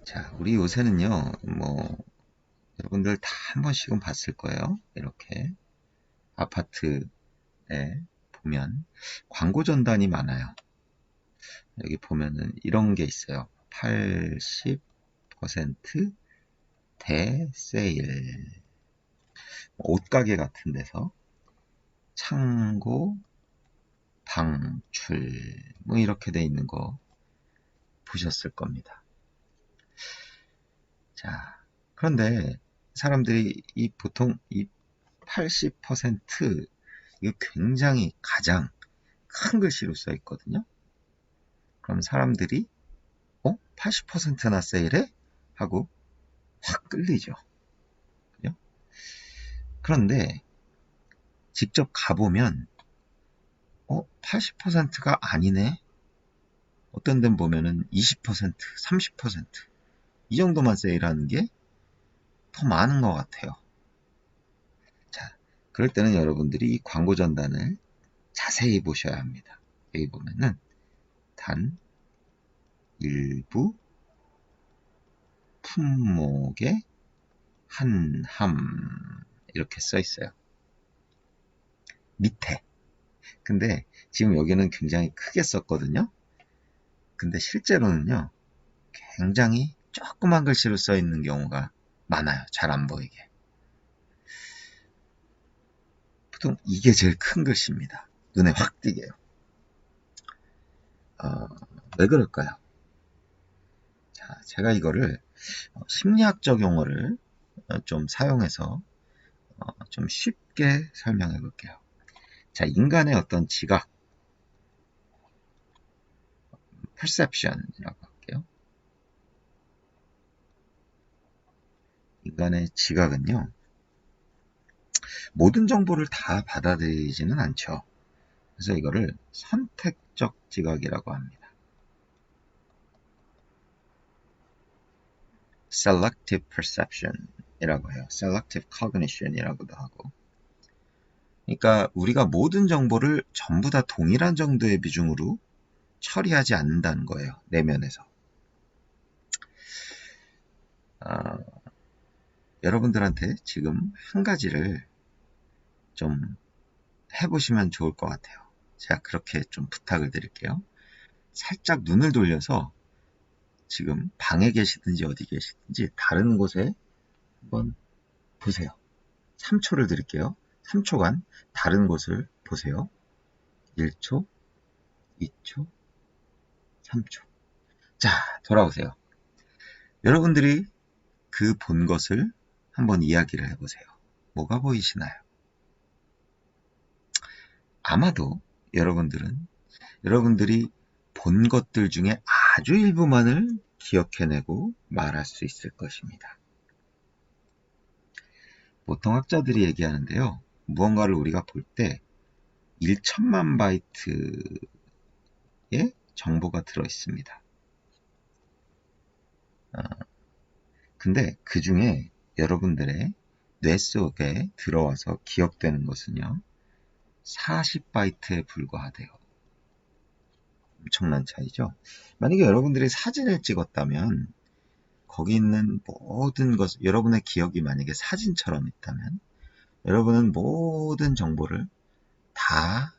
자, 우리 요새는요, 여러분들 다 한 번씩은 봤을 거예요. 이렇게 아파트에 보면 광고 전단이 많아요. 여기 보면은 이런 게 있어요. 80% 대세일. 옷가게 같은 데서 창고 방출 이렇게 돼 있는 거 보셨을 겁니다. 자, 그런데 사람들이 보통 이 80% 이거 굉장히 가장 큰 글씨로 써 있거든요. 그럼 사람들이 80%나 세일해? 하고 확 끌리죠. 그죠? 그런데 직접 가보면 80%가 아니네. 어떤 데는 보면은 20%, 30%이 정도만 세일하는 게 더 많은 것 같아요. 자, 그럴 때는 여러분들이 이 광고 전단을 자세히 보셔야 합니다. 여기 보면은 단 일부 품목의 한함 이렇게 써 있어요. 밑에. 근데 지금 여기는 굉장히 크게 썼거든요. 근데 실제로는요, 굉장히 조그만 글씨로 써 있는 경우가 많아요. 잘 안 보이게. 보통 이게 제일 큰 글씨입니다. 눈에 확 띄게요. 왜 그럴까요? 자, 제가 이거를 심리학적 용어를 좀 사용해서 좀 쉽게 설명해 볼게요. 자, 인간의 어떤 지각, perception이라고 할게요. 인간의 지각은요, 모든 정보를 다 받아들이지는 않죠. 그래서 이거를 선택적 지각이라고 합니다. selective perception 이라고 해요. selective cognition 이라고도 하고. 그러니까 우리가 모든 정보를 전부 다 동일한 정도의 비중으로 처리하지 않는다는 거예요. 내면에서. 여러분들한테 지금 한 가지를 좀 해보시면 좋을 것 같아요. 제가 그렇게 좀 부탁을 드릴게요. 살짝 눈을 돌려서 지금 방에 계시든지 어디 계시든지 다른 곳에 한번 보세요. 3초를 드릴게요. 3초간 다른 곳을 보세요. 1초, 2초, 3초. 자, 돌아오세요. 여러분들이 그 본 것을 한번 이야기를 해보세요. 뭐가 보이시나요? 아마도 여러분들이 본 것들 중에 아주 일부만을 기억해내고 말할 수 있을 것입니다. 보통 학자들이 얘기하는데요. 무언가를 우리가 볼 때 1천만 바이트의 정보가 들어있습니다. 근데 그 중에 여러분들의 뇌 속에 들어와서 기억되는 것은요. 40바이트에 불과하대요. 엄청난 차이죠. 만약에 여러분들이 사진을 찍었다면 거기 있는 모든 것, 여러분의 기억이 만약에 사진처럼 있다면 여러분은 모든 정보를 다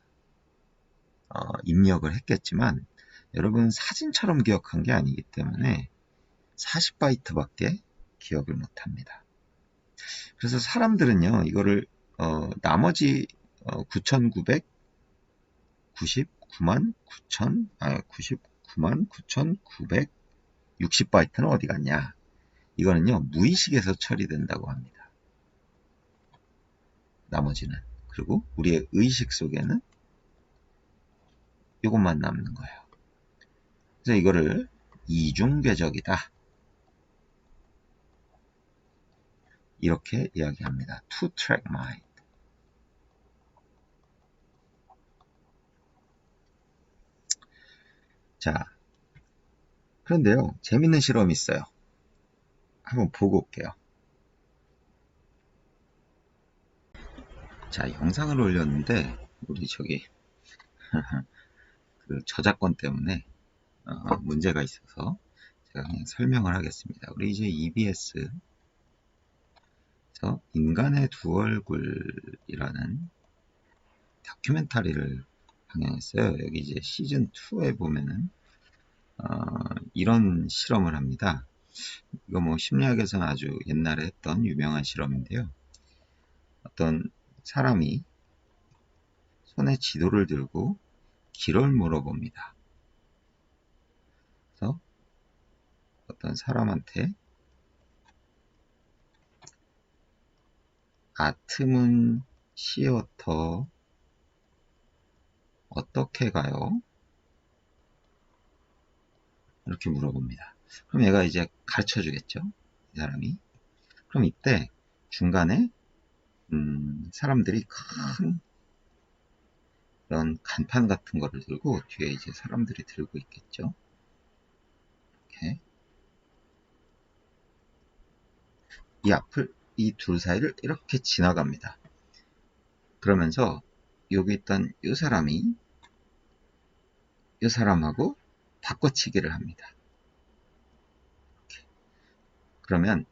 입력을 했겠지만 여러분은 사진처럼 기억한 게 아니기 때문에 40바이트밖에 기억을 못합니다. 그래서 사람들은요 이거를 나머지 9999만 99,960바이트는 어디 갔냐? 이거는요 무의식에서 처리된다고 합니다. 나머지는. 그리고 우리의 의식 속에는 이것만 남는 거예요. 그래서 이거를 이중궤적이다. 이렇게 이야기합니다. Two-track mind. 자, 그런데요. 재밌는 실험이 있어요. 한번 보고 올게요. 자, 영상을 올렸는데 우리 저기 그 저작권 때문에 문제가 있어서 제가 그냥 설명을 하겠습니다. 우리 이제 EBS에서 인간의 두 얼굴이라는 다큐멘터리를 방영했어요. 여기 이제 시즌 2에 보면은 이런 실험을 합니다. 이거 뭐 심리학에서는 아주 옛날에 했던 유명한 실험인데요. 어떤 사람이 손에 지도를 들고 길을 물어봅니다. 그래서 어떤 사람한테 아트문 시어터 어떻게 가요? 이렇게 물어봅니다. 그럼 얘가 이제 가르쳐 주겠죠. 이 사람이. 그럼 이때 중간에 사람들이 큰 이런 간판 같은 거를 들고 뒤에 이제 사람들이 들고 있겠죠. 이렇게 이 앞을 이 둘 사이를 이렇게 지나갑니다. 그러면서 여기 있던 이 사람이 이 사람하고 바꿔치기를 합니다. 이렇게. 그러면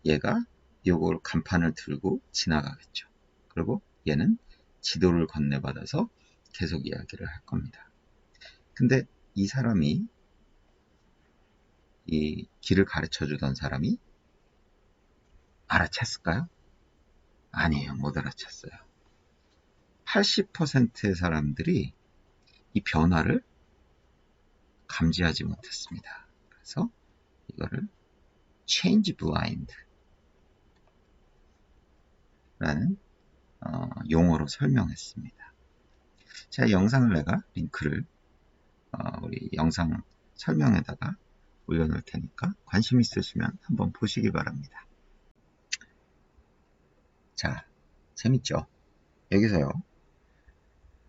얘가 요걸 간판을 들고 지나가겠죠. 그리고 얘는 지도를 건네받아서 계속 이야기를 할 겁니다. 근데 이 사람이 이 길을 가르쳐 주던 사람이 알아챘을까요? 아니에요. 못 알아챘어요. 80%의 사람들이 이 변화를 감지하지 못했습니다. 그래서 이거를 change blind 라는 용어로 설명했습니다. 제가 영상을 내가 링크를 우리 영상 설명에다가 올려놓을 테니까 관심 있으시면 한번 보시기 바랍니다. 자, 재밌죠? 여기서요.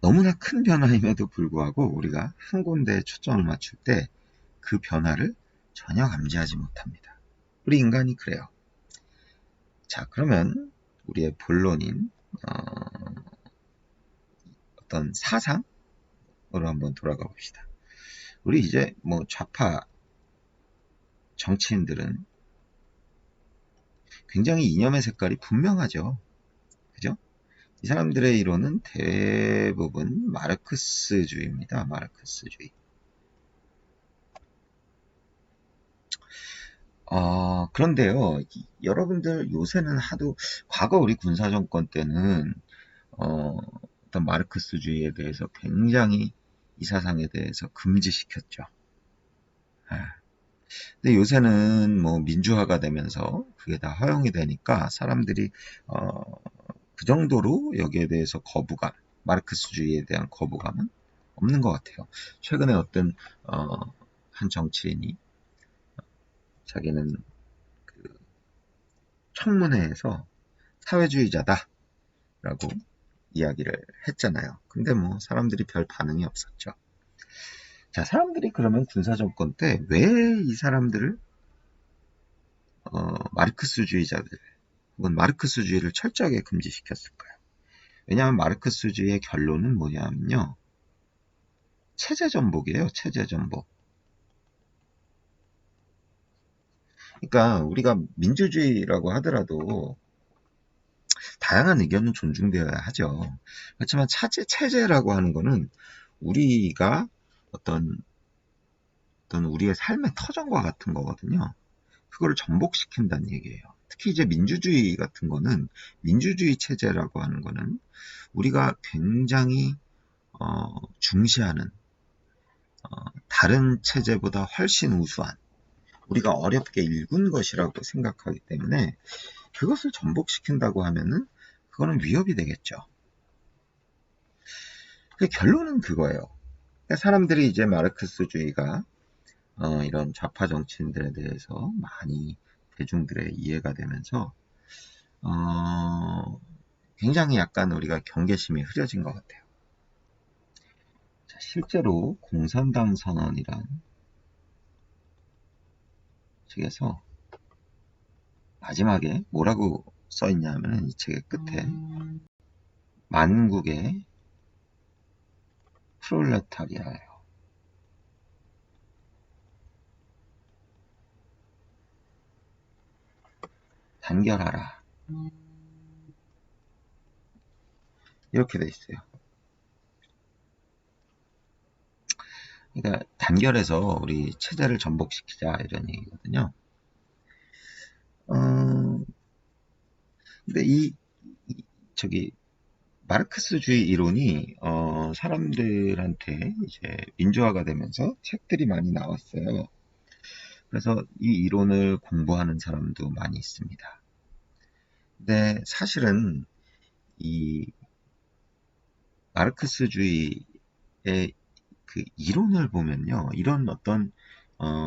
너무나 큰 변화임에도 불구하고 우리가 한 군데에 초점을 맞출 때 그 변화를 전혀 감지하지 못합니다. 우리 인간이 그래요. 자, 그러면 우리의 본론인 어떤 사상으로 한번 돌아가 봅시다. 우리 이제 뭐 좌파 정치인들은 굉장히 이념의 색깔이 분명하죠. 그죠? 이 사람들의 이론은 대부분 마르크스주의입니다. 마르크스주의. 그런데요, 여러분들 요새는 하도 과거 우리 군사정권 때는 어떤 마르크스주의에 대해서 굉장히 이 사상에 대해서 금지시켰죠. 근데 요새는 뭐 민주화가 되면서 그게 다 허용이 되니까 사람들이 그 정도로 여기에 대해서 거부감, 마르크스주의에 대한 거부감은 없는 것 같아요. 최근에 어떤 한 정치인이 자기는 그 청문회에서 사회주의자다라고 이야기를 했잖아요. 근데 뭐 사람들이 별 반응이 없었죠. 자, 사람들이 그러면 군사정권 때 왜 이 사람들을 마르크스주의자들 혹은 마르크스주의를 철저하게 금지시켰을까요? 왜냐하면 마르크스주의의 결론은 뭐냐면요. 체제전복이에요. 체제전복. 그러니까 우리가 민주주의라고 하더라도 다양한 의견은 존중되어야 하죠. 그렇지만 체제라고 하는 거는 우리가 어떤 우리의 삶의 터전과 같은 거거든요. 그거를 전복시킨다는 얘기예요. 특히 이제 민주주의 같은 거는 민주주의 체제라고 하는 거는 우리가 굉장히 중시하는 다른 체제보다 훨씬 우수한 우리가 어렵게 일군 것이라고 생각하기 때문에 그것을 전복시킨다고 하면은 그거는 위협이 되겠죠. 결론은 그거예요. 그러니까 사람들이 이제 마르크스주의가 이런 좌파 정치인들에 대해서 많이 대중들의 이해가 되면서 굉장히 약간 우리가 경계심이 흐려진 것 같아요. 자, 실제로 공산당 선언이란 책에서 마지막에 뭐라고 써있냐 하면 이 책의 끝에 만국의 프롤레타리아예요. 단결하라. 이렇게 돼 있어요. 그러니까 단결해서 우리 체제를 전복시키자 이런 얘기거든요. 근데 저기 마르크스주의 이론이 사람들한테 이제 민주화가 되면서 책들이 많이 나왔어요. 그래서 이 이론을 공부하는 사람도 많이 있습니다. 근데 사실은 이 마르크스주의의 그 이론을 보면요, 이런 어떤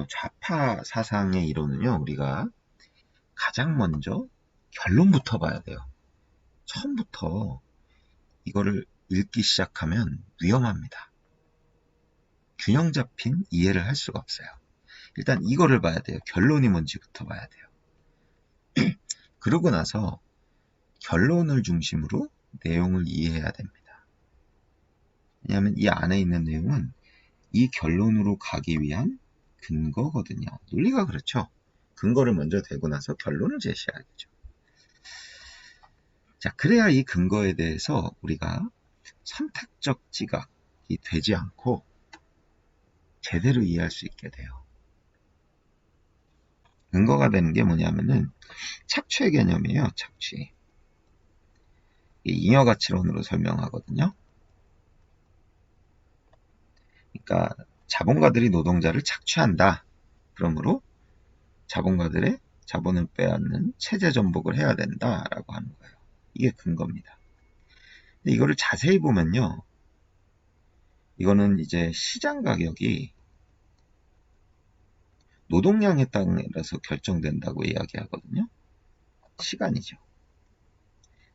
좌파 사상의 이론은요, 우리가 가장 먼저 결론부터 봐야 돼요. 처음부터 이거를 읽기 시작하면 위험합니다. 균형 잡힌 이해를 할 수가 없어요. 일단 이거를 봐야 돼요. 결론이 뭔지부터 봐야 돼요. 그러고 나서 결론을 중심으로 내용을 이해해야 됩니다. 왜냐하면 이 안에 있는 내용은 이 결론으로 가기 위한 근거거든요. 논리가 그렇죠. 근거를 먼저 대고 나서 결론을 제시해야겠죠. 자, 그래야 이 근거에 대해서 우리가 선택적 지각이 되지 않고 제대로 이해할 수 있게 돼요. 근거가 되는 게 뭐냐면은 착취의 개념이에요. 착취. 잉여가치론으로 설명하거든요. 그러니까 자본가들이 노동자를 착취한다. 그러므로 자본가들의 자본을 빼앗는 체제 전복을 해야 된다라고 하는 거예요. 이게 근거입니다. 근데 이거를 자세히 보면요. 이거는 이제 시장 가격이 노동량에 따라서 결정된다고 이야기하거든요. 시간이죠.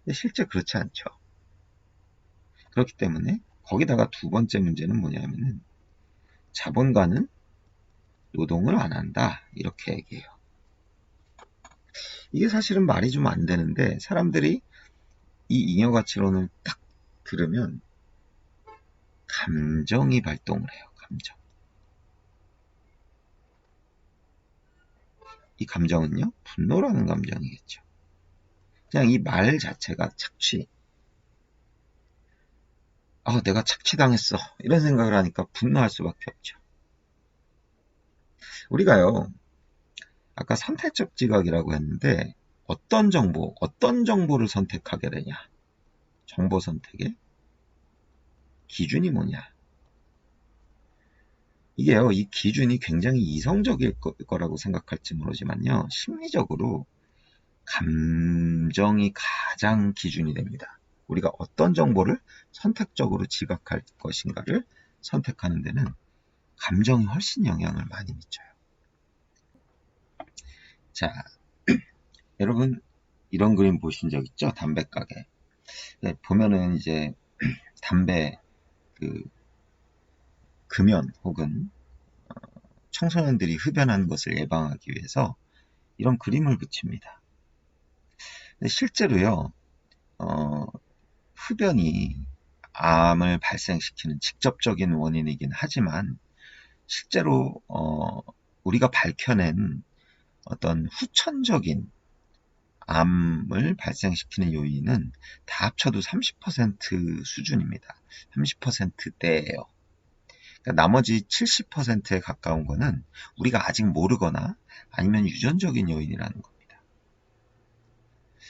근데 실제 그렇지 않죠. 그렇기 때문에 거기다가 두 번째 문제는 뭐냐면은 자본가는 노동을 안 한다. 이렇게 얘기해요. 이게 사실은 말이 좀 안 되는데 사람들이 이 잉여가치론을 딱 들으면 감정이 발동을 해요. 감정. 이 감정은요. 분노라는 감정이겠죠. 그냥 이 말 자체가 착취. 내가 착취당했어. 이런 생각을 하니까 분노할 수밖에 없죠. 우리가요. 아까 선택적 지각이라고 했는데 어떤 정보를 선택하게 되냐. 정보 선택의 기준이 뭐냐. 이게요. 이 기준이 굉장히 이성적일 거라고 생각할지 모르지만요. 심리적으로 감정이 가장 기준이 됩니다. 우리가 어떤 정보를 선택적으로 지각할 것인가를 선택하는 데는 감정이 훨씬 영향을 많이 미쳐요. 자, 여러분 이런 그림 보신 적 있죠? 담배 가게. 보면은 이제 담배 금연 혹은 청소년들이 흡연하는 것을 예방하기 위해서 이런 그림을 붙입니다. 근데 실제로요, 흡연이 암을 발생시키는 직접적인 원인이긴 하지만 실제로 우리가 밝혀낸 어떤 후천적인 암을 발생시키는 요인은 다 합쳐도 30% 수준입니다. 30%대예요. 그러니까 나머지 70%에 가까운 거는 우리가 아직 모르거나 아니면 유전적인 요인이라는 겁니다.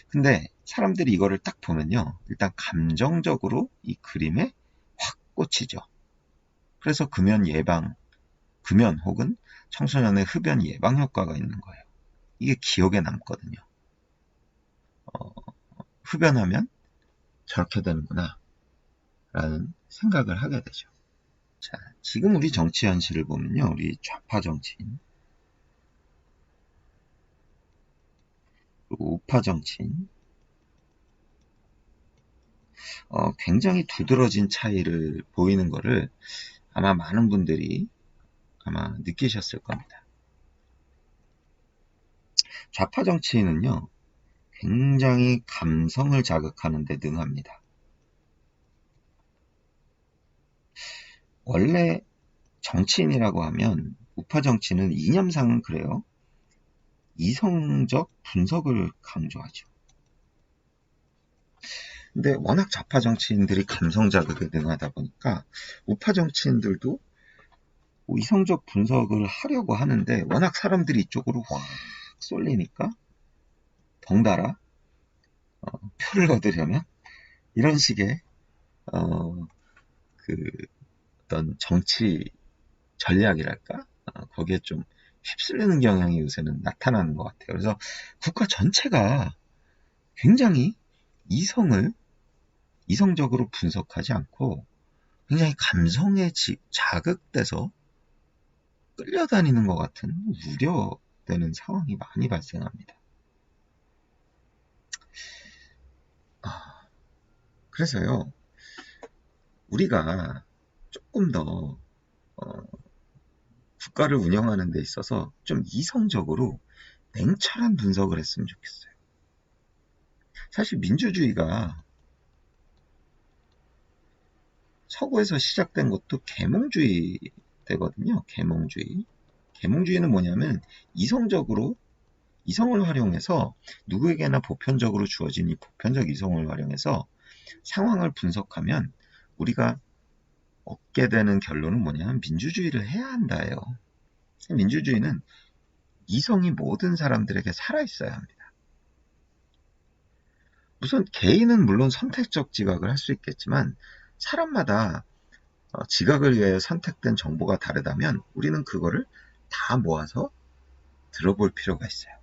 근데 사람들이 이거를 딱 보면요. 일단 감정적으로 이 그림에 확 꽂히죠. 그래서 금연 혹은 청소년의 흡연 예방 효과가 있는 거예요. 이게 기억에 남거든요. 흡연하면 저렇게 되는구나 라는 생각을 하게 되죠. 자, 지금 우리 정치 현실을 보면요. 우리 좌파 정치인 그리고 우파 정치인 굉장히 두드러진 차이를 보이는 거를 아마 많은 분들이 아마 느끼셨을 겁니다. 좌파 정치인은요. 굉장히 감성을 자극하는 데 능합니다. 원래 정치인이라고 하면 우파 정치는 이념상은 그래요. 이성적 분석을 강조하죠. 근데 워낙 좌파 정치인들이 감성 자극에 능하다 보니까 우파 정치인들도 이성적 분석을 하려고 하는데 워낙 사람들이 이쪽으로 확 쏠리니까 덩달아 표를 얻으려면 이런 식의 그 어떤 정치 전략이랄까 거기에 좀 휩쓸리는 경향이 요새는 나타나는 것 같아요. 그래서 국가 전체가 굉장히 이성적으로 분석하지 않고 굉장히 감성에 자극돼서 끌려다니는 것 같은 우려되는 상황이 많이 발생합니다. 그래서요, 우리가 조금 더 국가를 운영하는 데 있어서 좀 이성적으로 냉철한 분석을 했으면 좋겠어요. 사실 민주주의가 서구에서 시작된 것도 계몽주의 되거든요. 계몽주의. 계몽주의는 뭐냐면 이성을 활용해서 누구에게나 보편적으로 주어진 이 보편적 이성을 활용해서 상황을 분석하면 우리가 얻게 되는 결론은 뭐냐면 민주주의를 해야 한다예요. 민주주의는 이성이 모든 사람들에게 살아있어야 합니다. 우선 개인은 물론 선택적 지각을 할 수 있겠지만 사람마다 지각을 위해 선택된 정보가 다르다면 우리는 그거를 다 모아서 들어볼 필요가 있어요.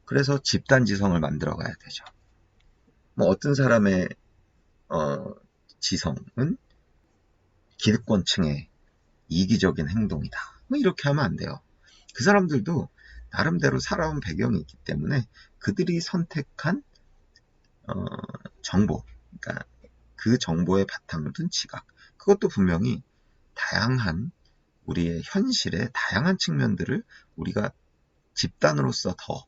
그래서 집단지성을 만들어 가야 되죠. 뭐 어떤 사람의 지성은 기득권층의 이기적인 행동이다. 뭐 이렇게 하면 안 돼요. 그 사람들도 나름대로 살아온 배경이 있기 때문에 그들이 선택한 정보, 그러니까 그 정보의 바탕을 둔 지각, 그것도 분명히 다양한 우리의 현실의 다양한 측면들을 우리가 집단으로서 더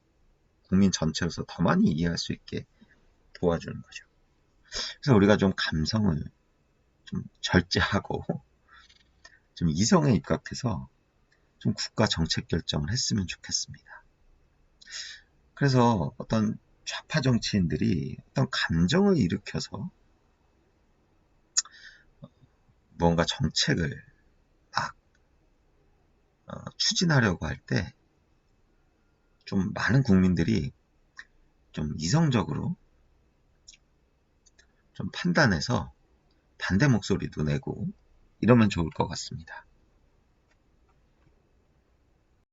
국민 전체로서 더 많이 이해할 수 있게 도와주는 거죠. 그래서 우리가 좀 감성을 좀 절제하고 좀 이성에 입각해서 좀 국가 정책 결정을 했으면 좋겠습니다. 그래서 어떤 좌파 정치인들이 어떤 감정을 일으켜서 무언가 정책을 막 추진하려고 할 때 좀 많은 국민들이 좀 이성적으로 좀 판단해서 반대 목소리도 내고 이러면 좋을 것 같습니다.